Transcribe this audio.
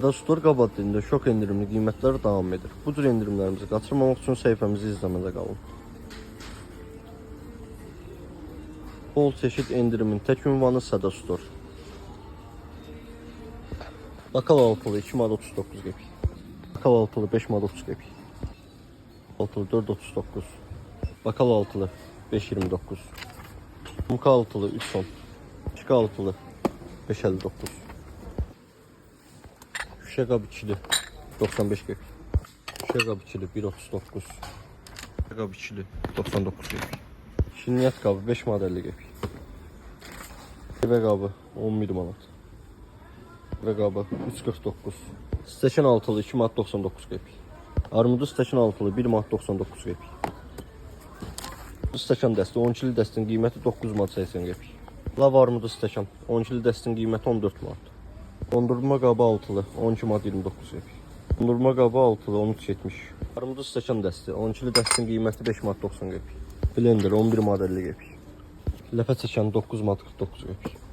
Dastur qabaq dilində şok endirimli qiymətlər davam edir. Bu cür endirimlərimizi qaçırmamaq üçün səhifəmizi izləmədə qalın. Bol çeşid endirimin tək ünvanı Sada Store. Bakal altılı 2 manat 39 qəpik. Bakal altılı 5 manat 30 qəpik. Altılı 4.39. Bakal altılı 5.29. Mumka altılı 3.10. Şika altılı 5.59. Şişe qab ikili 95 qəpik. Şişe qab ikili 1.39. Şişe qab ikili 99 qəpik. Şirniyyat qabı 5 manat 50 qəpik. Evə qabı 11 manat. Evə qabı 3.49. Stəkan altılı 2 manat 99 qəpik. Armudu stəkan altılı 1 manat 99 qəpik. Bu stəkan dəsti 10 kilo dəstin qiyməti 9 manat 80 qəpik. Lav armudu stəkan 10 kilo dəstin qiyməti 14 manat. Dondurma qabı altılı 12 manat 29 qəpik. Dondurma qabı altılı 13.70. Armudu stəkan dəsti 10 kilo dəstin qiyməti 5 manat 90 qəpik. Blender 11 manat 50 qəpik. Ləpə çəkən 9 manat 49 qəpik.